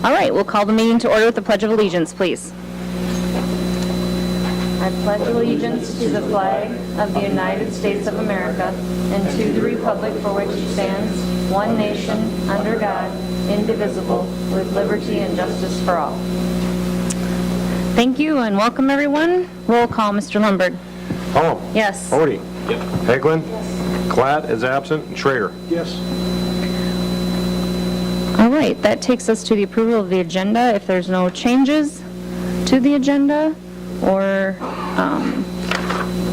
All right, we'll call the meeting to order with the Pledge of Allegiance, please. I pledge allegiance to the flag of the United States of America and to the republic for which it stands, one nation, under God, indivisible, with liberty and justice for all. Thank you and welcome, everyone. Roll call, Mr. Lundberg. Holm. Yes. Odie. Yep. Hagelin. Yes. Klatt is absent. And Schrader. Yes. All right, that takes us to the approval of the agenda. If there's no changes to the agenda or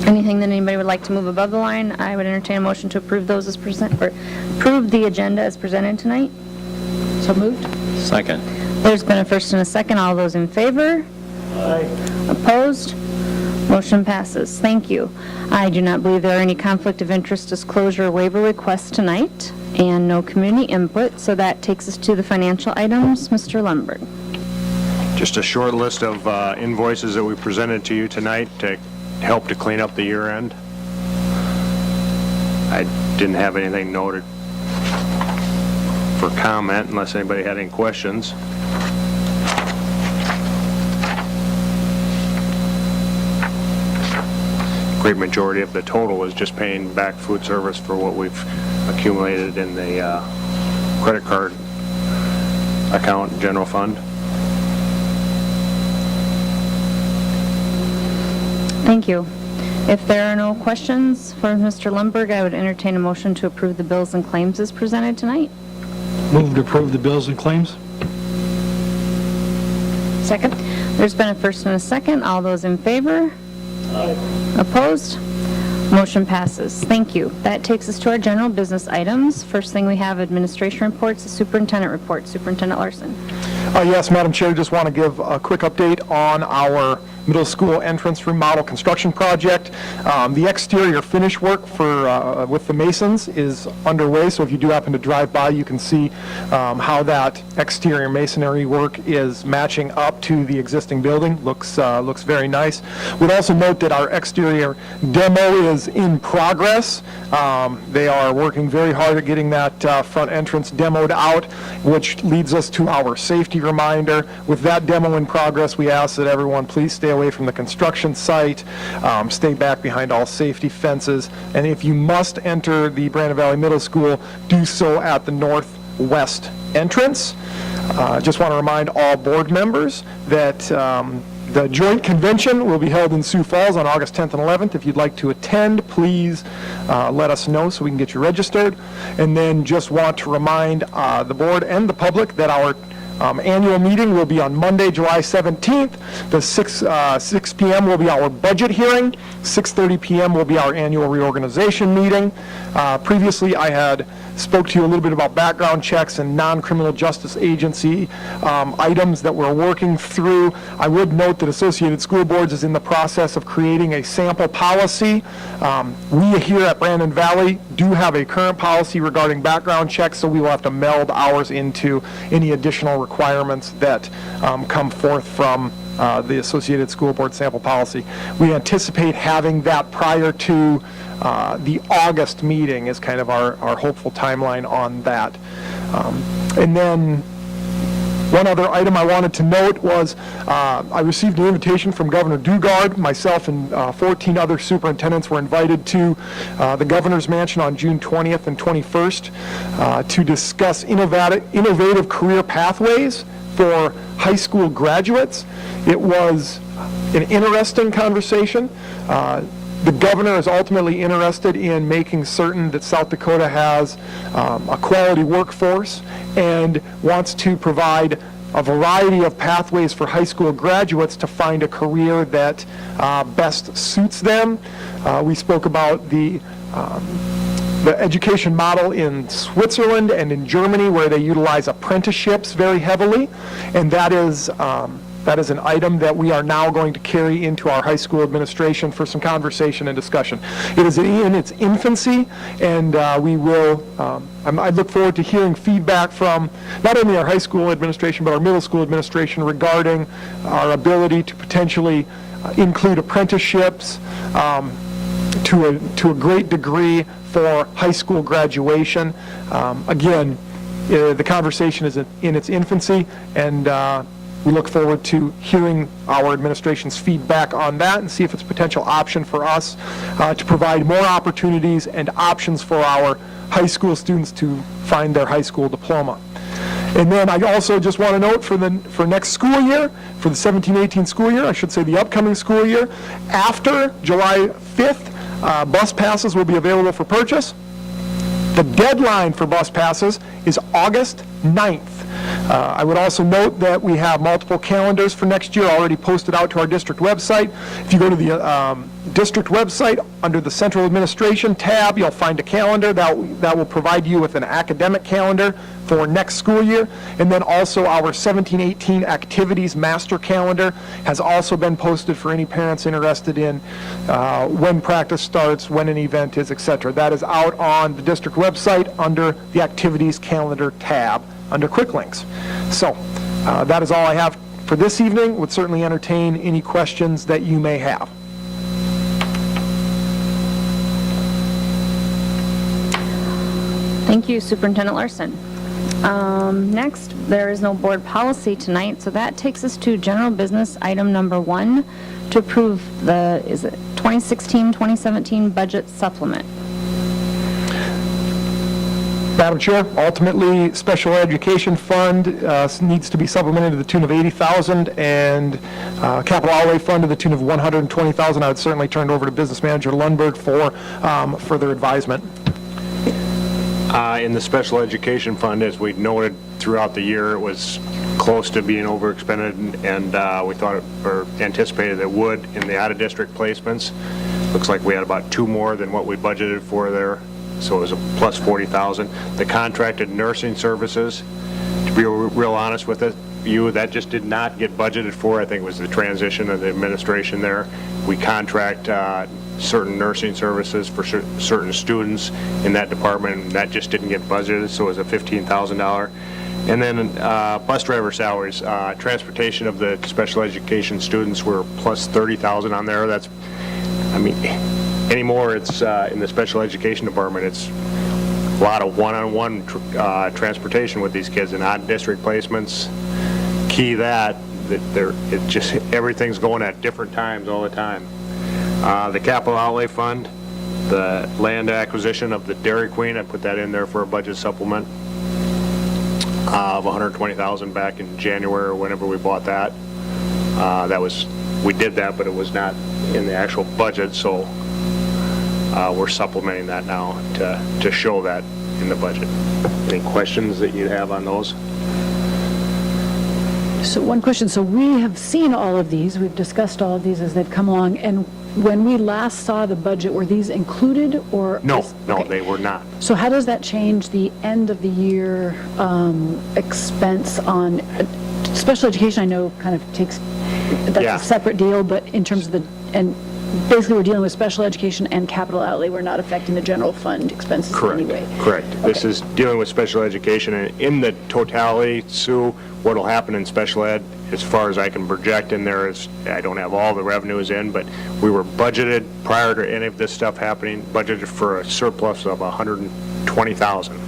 anything that anybody would like to move above the line, I would entertain a motion to approve those as approve the agenda as presented tonight. So moved. Second. There's been a first and a second. All those in favor? Aye. Opposed? Motion passes. Thank you. I do not believe there are any conflict of interest disclosure or waiver requests tonight, and no community input, so that takes us to the financial items. Mr. Lundberg. Just a short list of invoices that we presented to you tonight to help to clean up the year end. I didn't have anything noted for comment unless anybody had any questions. Great majority of the total is just paying back food service for what we've accumulated in the credit card account, general fund. Thank you. If there are no questions for Mr. Lundberg, I would entertain a motion to approve the bills and claims as presented tonight. Move to approve the bills and claims. Second. There's been a first and a second. All those in favor? Aye. Opposed? Motion passes. Thank you. That takes us to our general business items. First thing we have administration reports, the superintendent report. Superintendent Larson. Yes, Madam Chair, just want to give a quick update on our middle school entrance remodel construction project. The exterior finish work for with the masons is underway, so if you do happen to drive by, you can see how that exterior masonry work is matching up to the existing building. Looks very nice. We'd also note that our exterior demo is in progress. They are working very hard at getting that front entrance demoed out, which leads us to our safety reminder. With that demo in progress, we ask that everyone please stay away from the construction site, stay back behind all safety fences, and if you must enter the Brandon Valley Middle School, do so at the northwest entrance. Just want to remind all board members that the joint convention will be held in Sioux Falls on August 10th and 11th. If you'd like to attend, please let us know so we can get you registered. And then just want to remind the board and the public that our annual meeting will be on Monday, July 17th. The 6 p.m. will be our budget hearing. 6:30 p.m. will be our annual reorganization meeting. Previously, I had spoke to you a little bit about background checks and non-criminal justice agency items that we're working through. I would note that Associated School Boards is in the process of creating a sample policy. We here at Brandon Valley do have a current policy regarding background checks, so we will have to meld ours into any additional requirements that come forth from the Associated School Board sample policy. We anticipate having that prior to the August meeting is kind of our hopeful timeline on that. And then one other item I wanted to note was I received an invitation from Governor Dugard. Myself and 14 other superintendents were invited to the Governor's Mansion on June 20th and 21st to discuss innovative career pathways for high school graduates. It was an interesting conversation. The governor is ultimately interested in making certain that South Dakota has a quality workforce and wants to provide a variety of pathways for high school graduates to find a career that best suits them. We spoke about the education model in Switzerland and in Germany, where they utilize apprenticeships very heavily, and that is an item that we are now going to carry into our high school administration for some conversation and discussion. It is in its infancy, and we will, I look forward to hearing feedback from not only our high school administration, but our middle school administration regarding our ability to potentially include apprenticeships to a great degree for high school graduation. Again, The conversation is in its infancy, and we look forward to hearing our administration's feedback on that and see if it's a potential option for us to provide more opportunities and options for our high school students to find their high school diploma. And then I also just want to note for next school year, for the 17-18 school year, I should say the upcoming school year, after July 5th, bus passes will be available for purchase. The deadline for bus passes is August 9th. I would also note that we have multiple calendars for next year already posted out to our district website. If you go to the district website, under the Central Administration tab, you'll find a calendar that will provide you with an academic calendar for next school year. And then also our 17-18 activities master calendar has also been posted for any parents interested in when practice starts, when an event is, etc. That is out on the district website under the activities calendar tab under quick links. So that is all I have for this evening. Would certainly entertain any questions that you may have. Thank you, Superintendent Larson. Next, there is no board policy tonight, so that takes us to general business item number 1 to approve the, 2016-2017 budget supplement. Madam Chair, ultimately, Special Education Fund needs to be supplemented to the tune of $80,000, and Capital Outlay Fund to the tune of $120,000. I would certainly turn it over to Business Manager Lundberg for further advisement. In the Special Education Fund, as we noted throughout the year, it was close to being overexpended, and we thought or anticipated it would in the out-of-district placements. Looks like we had about 2 more than what we budgeted for there, so it was a plus $40,000. The contracted nursing services, to be real honest with you, that just did not get budgeted for. I think it was the transition of the administration there. We contract certain nursing services for certain students in that department, and that just didn't get budgeted, so it was a $15,000. And then bus driver salaries, transportation of the special education students were plus $30,000 on there. That's, I mean, anymore it's in the special education department, it's a lot of one-on-one transportation with these kids and odd district placements. Key that it just, everything's going at different times all the time. The Capital Outlay Fund, the land acquisition of the Dairy Queen, I put that in there for a budget supplement of $120,000 back in January or whenever we bought that. We did that, but it was not in the actual budget, so we're supplementing that now to show that in the budget. Any questions that you have on those? So one question, so we have seen all of these, we've discussed all of these as they've come along, and when we last saw the budget, were these included or? No, okay. they were not. So how does that change the end of the year expense on, special education I know kind of takes, that's Yeah. a separate deal, but in terms of and basically we're dealing with special education and capital outlay, we're not affecting the general fund expenses in any way. Correct. This Okay. is dealing with special education, and in the totality, Sue, what'll happen in special ed, as far as I can project in there, is I don't have all the revenues in, but we were budgeted prior to any of this stuff happening, budgeted for a surplus of $120,000.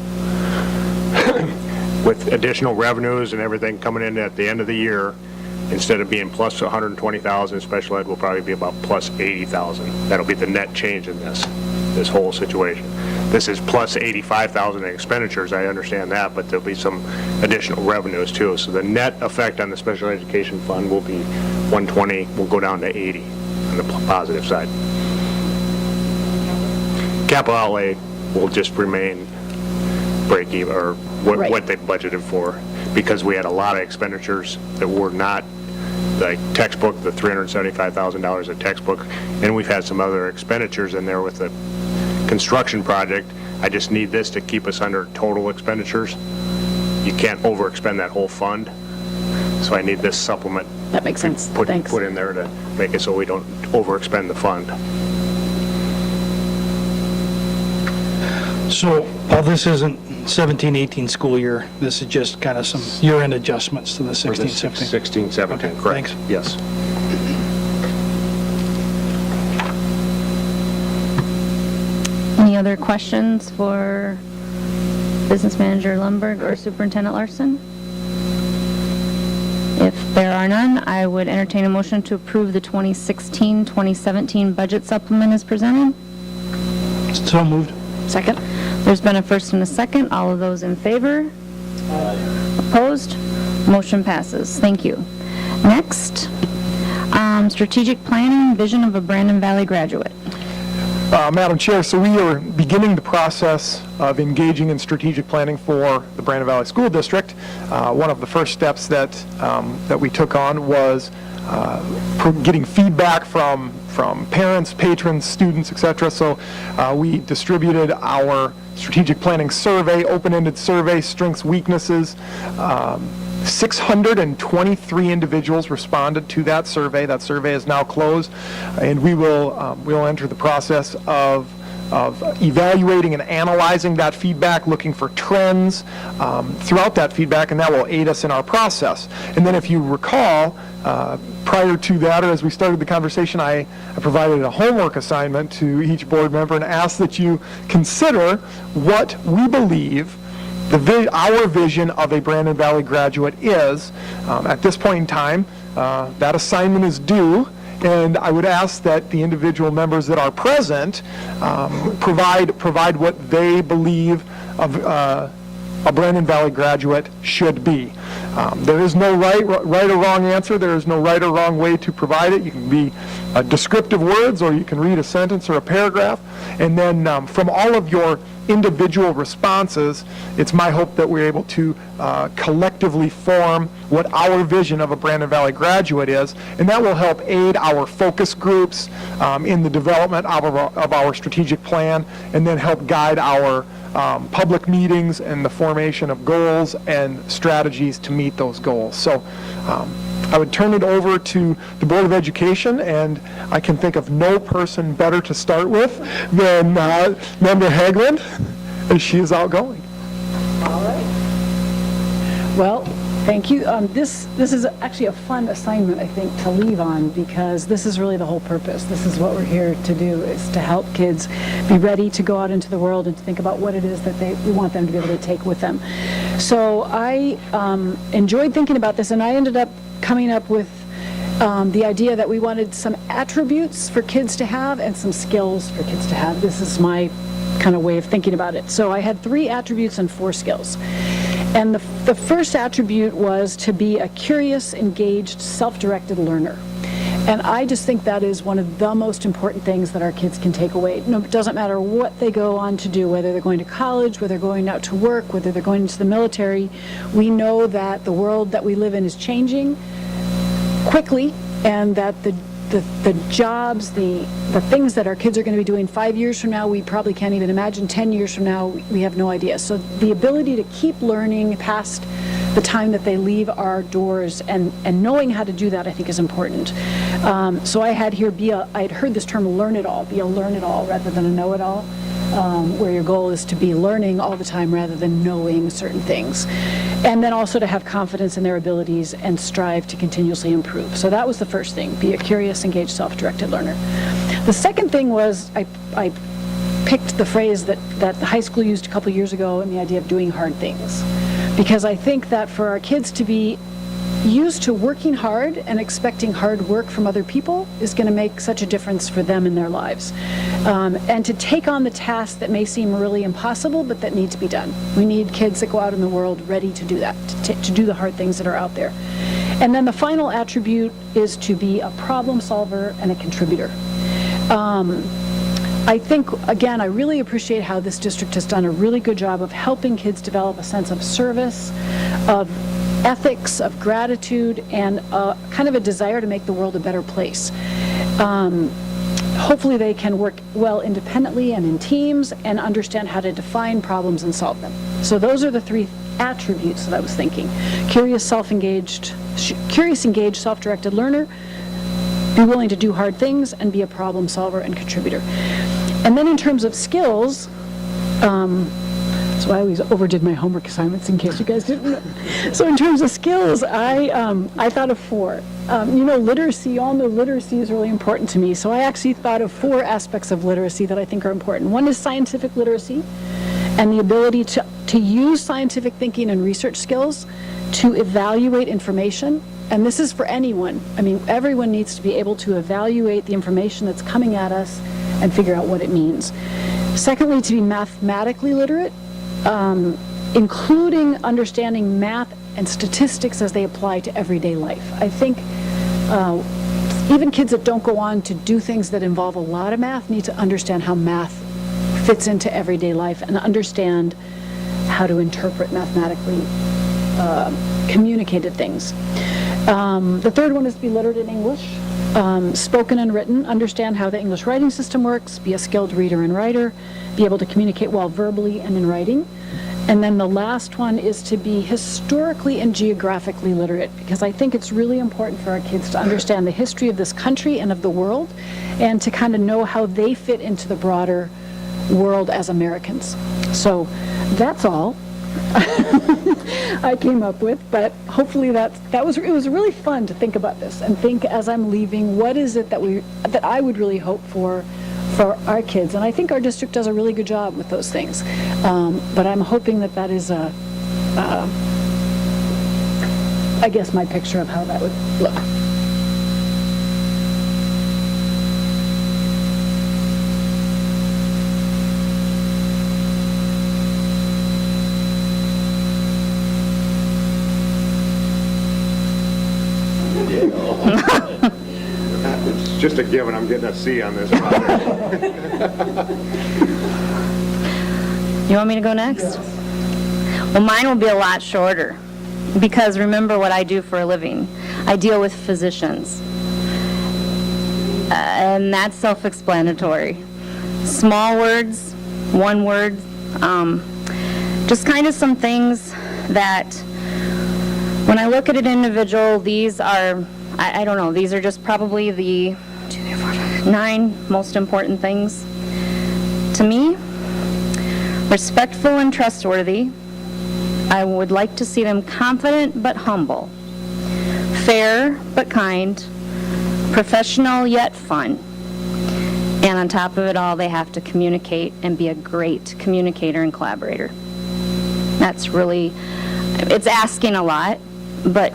With additional revenues and everything coming in at the end of the year, instead of being plus $120,000, special ed will probably be about plus $80,000. That'll be the net change in this whole situation. This is plus $85,000 in expenditures, I understand that, but there'll be some additional revenues too. So the net effect on the special education fund will be 120, will go down to 80 on the positive side. Capital outlay will just remain break even, or Right. what they budgeted for, because we had a lot of expenditures that were not, like textbook, the $375,000 a textbook, and we've had some other expenditures in there with the construction project. I just need this to keep us under total expenditures. You can't overexpend that whole fund, so I need this supplement That makes sense, thanks. put in there to make it so we don't overexpend the fund. So, while this isn't 17-18 school year, this is just kind of some year-end adjustments to the For the 16-17. 16-17, Okay, correct. thanks. Yes. Any other questions for Business Manager Lundberg or Superintendent Larson? If there are none, I would entertain a motion to approve the 2016-2017 budget supplement as presented. So moved. Second? There's been a first and a second. All of those in favor? Opposed? Motion passes. Thank you. Next, strategic planning, vision of a Brandon Valley graduate. Madam Chair, so we are beginning the process of engaging in strategic planning for the Brandon Valley School District. One of the first steps that we took on was getting feedback from parents, patrons, students, etc. So we distributed our strategic planning survey, open-ended survey, strengths, weaknesses. 623 individuals responded to that survey. That survey is now closed, and we'll enter the process of evaluating and analyzing that feedback, looking for trends throughout that feedback, and that will aid us in our process. And then if you recall, prior to that, or as we started the conversation, I provided a homework assignment to each board member and asked that you consider what we believe our vision of a Brandon Valley graduate is. At this point in time, that assignment is due, and I would ask that the individual members that are present provide what they believe a Brandon Valley graduate should be. There is no right or wrong answer. There is no right or wrong way to provide it. You can be descriptive words, or you can read a sentence or a paragraph. And then from all of your individual responses, it's my hope that we're able to collectively form what our vision of a Brandon Valley graduate is, and that will help aid our focus groups in the development of our strategic plan, and then help guide our public meetings and the formation of goals and strategies to meet those goals. So I would turn it over to the Board of Education, and I can think of no person better to start with than Member Haglund, as she is outgoing. Well, thank you. This is actually a fun assignment, I think, to leave on, because this is really the whole purpose. This is what we're here to do, is to help kids be ready to go out into the world and to think about what it is that we want them to be able to take with them. So I enjoyed thinking about this, and I ended up coming up with the idea that we wanted some attributes for kids to have and some skills for kids to have. This is my kind of way of thinking about it. So I had 3 attributes and 4 skills. And the first attribute was to be a curious, engaged, self-directed learner. And I just think that is one of the most important things that our kids can take away. No, it doesn't matter what they go on to do, whether they're going to college, whether they're going out to work, whether they're going into the military. We know that the world that we live in is changing quickly, and that the jobs, the things that our kids are going to be doing 5 years from now, we probably can't even imagine. 10 years from now, we have no idea. So the ability to keep learning past the time that they leave our doors, and knowing how to do that, I think, is important. So I had here I had heard this term learn it all, be a learn it all rather than a know it all, where your goal is to be learning all the time rather than knowing certain things. And then also to have confidence in their abilities and strive to continuously improve. So that was the first thing, be a curious, engaged, self-directed learner. The second thing was I picked the phrase that the high school used a couple years ago, and the idea of doing hard things. Because I think that for our kids to be used to working hard and expecting hard work from other people is going to make such a difference for them in their lives. And to take on the tasks that may seem really impossible, but that need to be done. We need kids that go out in the world ready to do that, to do the hard things that are out there. And then the final attribute is to be a problem solver and a contributor. I think, again, I really appreciate how this district has done a really good job of helping kids develop a sense of service, of ethics, of gratitude, and kind of a desire to make the world a better place. Hopefully they can work well independently and in teams and understand how to define problems and solve them. So those are the 3 attributes that I was thinking. Curious, engaged, self-directed learner, be willing to do hard things, and be a problem solver and contributor. And then in terms of skills, so I always overdid my homework assignments, in case you guys didn't know. So in terms of skills, I thought of 4. Literacy, you all know literacy is really important to me. So I actually thought of 4 aspects of literacy that I think are important. One is scientific literacy, and the ability to use scientific thinking and research skills to evaluate information. And this is for anyone. I mean, everyone needs to be able to evaluate the information that's coming at us and figure out what it means. Secondly, to be mathematically literate, including understanding math and statistics as they apply to everyday life. I think even kids that don't go on to do things that involve a lot of math need to understand how math fits into everyday life and understand how to interpret mathematically communicated things. The third one is to be literate in English, spoken and written, understand how the English writing system works, be a skilled reader and writer, be able to communicate well verbally and in writing. And then the last one is to be historically and geographically literate, because I think it's really important for our kids to understand the history of this country and of the world, and to kind of know how they fit into the broader world as Americans. So that's all I came up with, but hopefully it was really fun to think about this and think as I'm leaving, what is it that I would really hope for our kids. And I think our district does a really good job with those things. But I'm hoping that is I guess my picture of how that would look. It's just a given, I'm getting a C on this project. You want me to go next? Well, mine will be a lot shorter, because remember what I do for a living. I deal with physicians. And that's self-explanatory. Small words, one word, just kind of some things that when I look at an individual, these are, I don't know, these are just probably the 9 most important things to me. Respectful and trustworthy. I would like to see them confident but humble. Fair but kind. Professional yet fun. And on top of it all, they have to communicate and be a great communicator and collaborator. That's really, it's asking a lot, but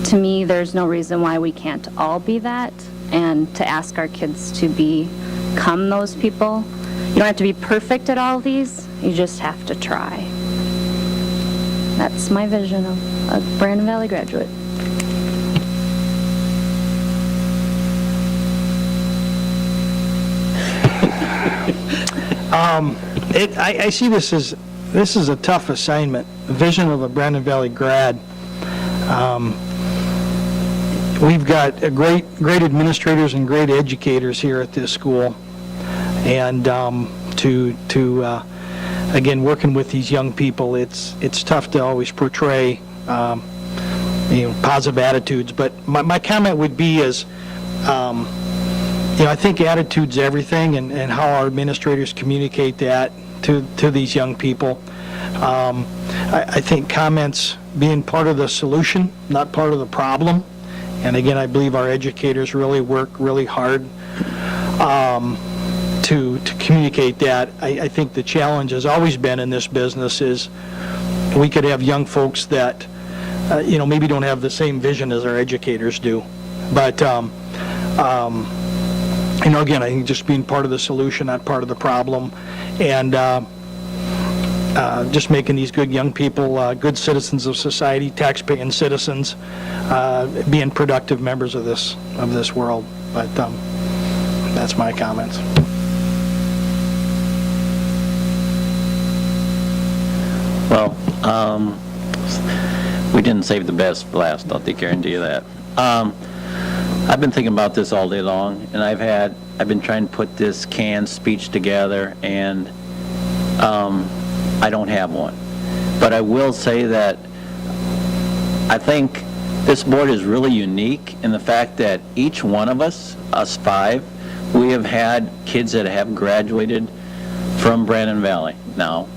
to me, there's no reason why we can't all be that, and to ask our kids to become those people. You don't have to be perfect at all these, you just have to try. That's my vision of a Brandon Valley graduate. I see this is a tough assignment, the vision of a Brandon Valley grad. We've got great administrators and great educators here at this school, and again, working with these young people, it's tough to always portray positive attitudes. But my comment would be is, I think attitude's everything, and how our administrators communicate that to these young people. I think comments being part of the solution, not part of the problem. And again, I believe our educators really work really hard to communicate that. I think the challenge has always been in this business is we could have young folks that, maybe don't have the same vision as our educators do. But, again, I think just being part of the solution, not part of the problem. And just making these good young people good citizens of society, tax-paying citizens, being productive members of this world. But that's my comments. Well, we didn't save the best for last, I'll guarantee you that. I've been thinking about this all day long, and I've been trying to put this canned speech together, and I don't have one. But I will say that I think this board is really unique in the fact that each one of us 5, we have had kids that have graduated from Brandon Valley now.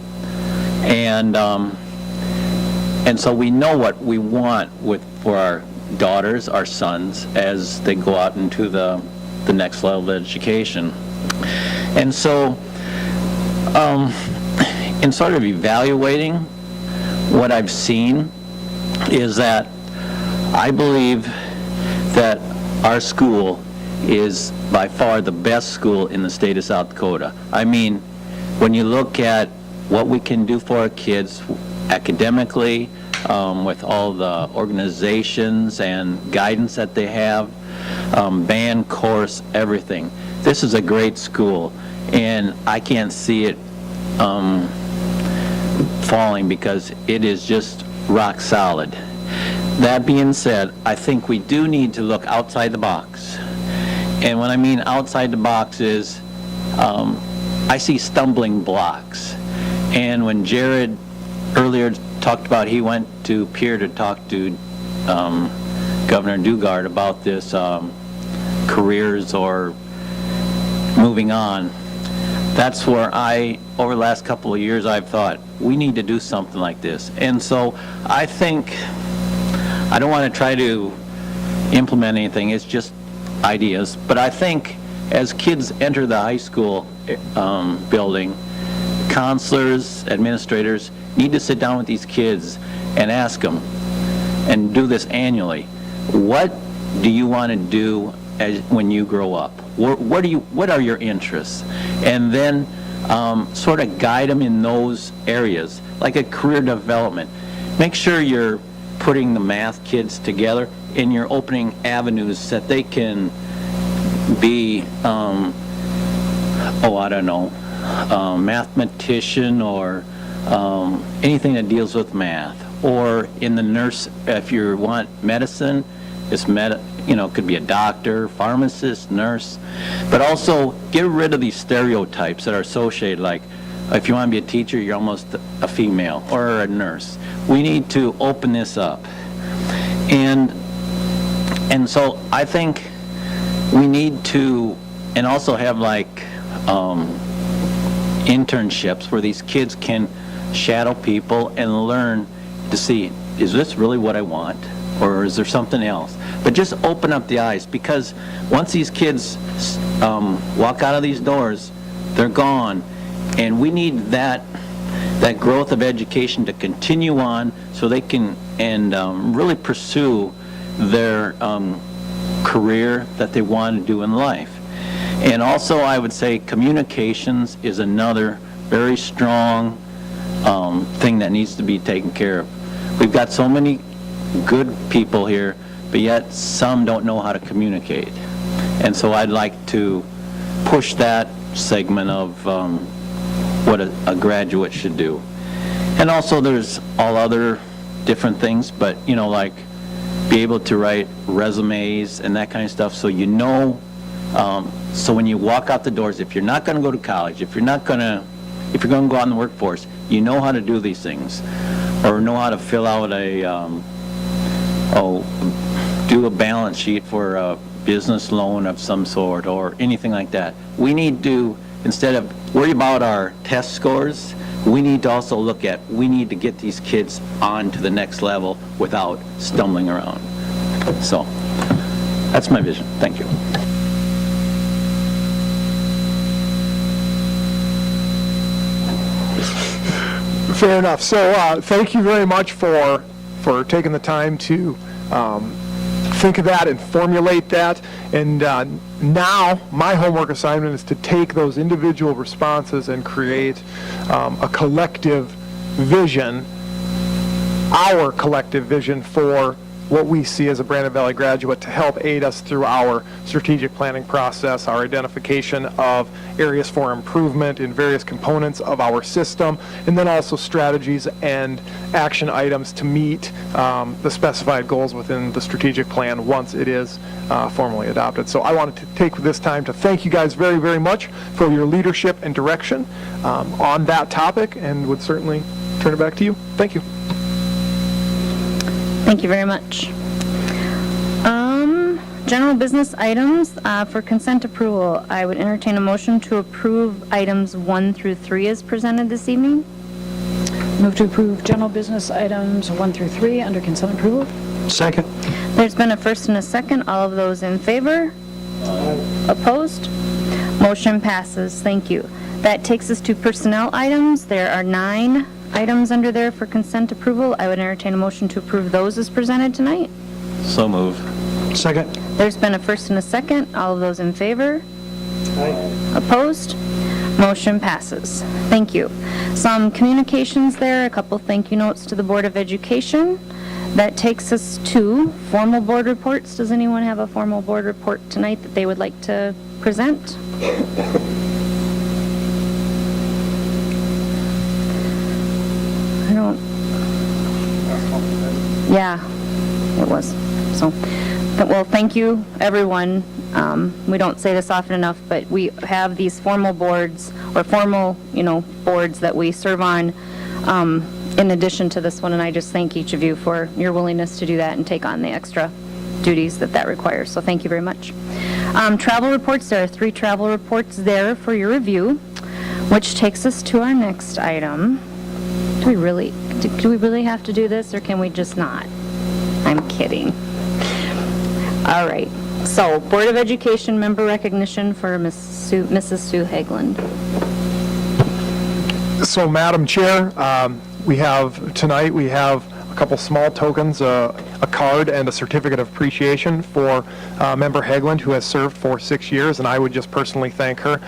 And so we know what we want for our daughters, our sons, as they go out into the next level of education. And so, in sort of evaluating what I've seen is that I believe that our school is by far the best school in the state of South Dakota. I mean, when you look at what we can do for our kids academically, with all the organizations and guidance that they have, band, chorus, everything. This is a great school, and I can't see it falling because it is just rock solid. That being said, I think we do need to look outside the box. And what I mean outside the box is, I see stumbling blocks. And when Jared earlier talked about he went to Pierre to talk to Governor Dugard about this careers or moving on, that's where over the last couple of years, I've thought, we need to do something like this. And so I think, I don't want to try to implement anything, it's just ideas, but I think as kids enter the high school building, counselors, administrators need to sit down with these kids and ask them, and do this annually, what do you want to do when you grow up? What are your interests? And then sort of guide them in those areas, like a career development. Make sure you're putting the math kids together and you're opening avenues that they can be, I don't know, mathematician or anything that deals with math. Or in the nurse, if you want medicine, it's could be a doctor, pharmacist, nurse. But also get rid of these stereotypes that are associated, like if you want to be a teacher, you're almost a female, or a nurse. We need to open this up. And so I think we need to, and also have like internships where these kids can shadow people and learn to see, is this really what I want? Or is there something else? But just open up the eyes, because once these kids walk out of these doors, they're gone. And we need that growth of education to continue on so they can really pursue their career that they want to do in life. And also, I would say communications is another very strong thing that needs to be taken care of. We've got so many good people here, but yet some don't know how to communicate. And so I'd like to push that segment of what a graduate should do. And also there's all other different things, but like be able to write resumes and that kind of stuff, so so when you walk out the doors, if you're not going to go to college, if you're going to go out in the workforce, you know how to do these things, or know how to fill out do a balance sheet for a business loan of some sort or anything like that. We need to, instead of worry about our test scores, we need to also we need to get these kids on to the next level without stumbling around. So that's my vision. Thank you. Fair enough. So thank you very much for taking the time to think of that and formulate that. And now my homework assignment is to take those individual responses and create a collective vision, our collective vision for what we see as a Brandon Valley graduate, to help aid us through our strategic planning process, our identification of areas for improvement in various components of our system, and then also strategies and action items to meet the specified goals within the strategic plan once it is formally adopted. So I wanted to take this time to thank you guys very, very much for your leadership and direction on that topic, and would certainly turn it back to you. Thank you. Thank you very much. General business items for consent approval. I would entertain a motion to approve items 1 through 3 as presented this evening. Move to approve general business items 1 through 3 under consent approval. Second. There's been a first and a second. All of those in favor? Opposed? Motion passes. Thank you. That takes us to personnel items. There are 9 items under there for consent approval. I would entertain a motion to approve those as presented tonight. So move. Second? There's been a first and a second. All of those in favor? Opposed? Motion passes. Thank you. Some communications there, a couple thank you notes to the Board of Education. That takes us to formal board reports. Does anyone have a formal board report tonight that they would like to present? I don't... Yeah, it was. So, but, well, thank you, everyone. We don't say this often enough, but we have these formal boards, or formal, boards that we serve on in addition to this one, and I just thank each of you for your willingness to do that and take on the extra duties that requires. So thank you very much. Travel reports, there are 3 travel reports there for your review, which takes us to our next item. Do we really have to do this, or can we just not? I'm kidding. All right. So, Board of Education member recognition for Mrs. Sue Haglund. So, Madam Chair, we have a couple small tokens, a card and a certificate of appreciation for Member Haglund, who has served for 6 years, and I would just personally thank her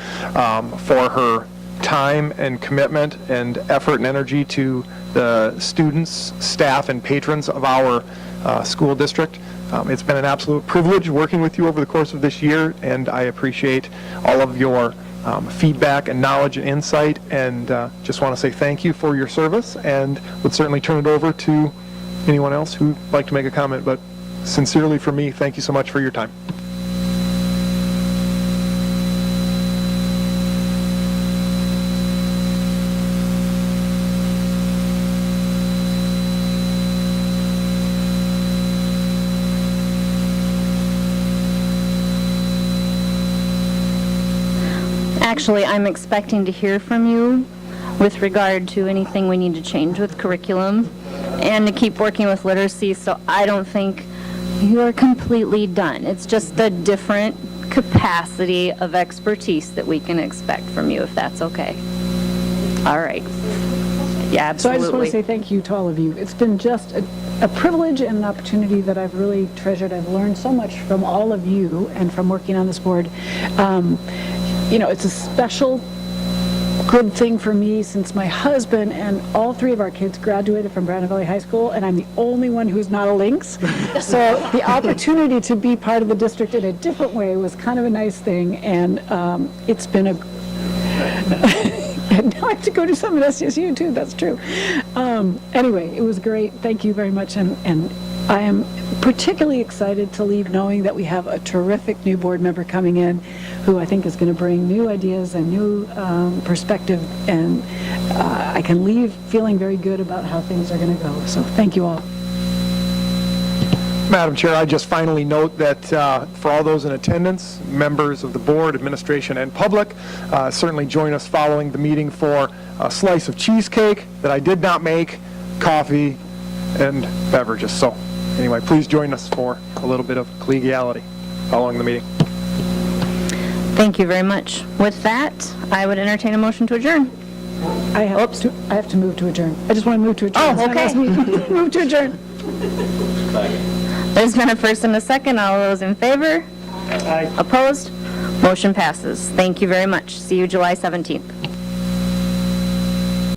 for her time and commitment and effort and energy to the students, staff, and patrons of our school district. It's been an absolute privilege working with you over the course of this year, and I appreciate all of your feedback and knowledge and insight, and just want to say thank you for your service, and would certainly turn it over to anyone else who'd like to make a comment, but sincerely for me, thank you so much for your time. Actually, I'm expecting to hear from you with regard to anything we need to change with curriculum and to keep working with literacy, so I don't think you're completely done. It's just a different capacity of expertise that we can expect from you, if that's okay. All right. Yeah, So I just want absolutely. to say thank you to all of you. It's been just a privilege and an opportunity that I've really treasured. I've learned so much from all of you and from working on this board. It's a special good thing for me since my husband and all 3 of our kids graduated from Brandon Valley High School, and I'm the only one who's not a Lynx. So the opportunity to be part of the district in a different way was kind of a nice thing, and it's been and now I have to go do some at SDSU too, that's true. Anyway, it was great. Thank you very much, and I am particularly excited to leave knowing that we have a terrific new board member coming in who I think is going to bring new ideas and new perspective, and I can leave feeling very good about how things are going to go. So thank you all. Madam Chair, I just finally note that for all those in attendance, members of the board, administration, and public, certainly join us following the meeting for a slice of cheesecake that I did not make, coffee, and beverages. So anyway, please join us for a little bit of collegiality following the meeting. Thank you very much. With that, I would entertain a motion to adjourn. I have to move to adjourn. I just want to move to adjourn. Oh, okay. Move to adjourn. There's been a first and a second. All those in favor? Aye. Opposed? Motion passes. Thank you very much. See you July 17th.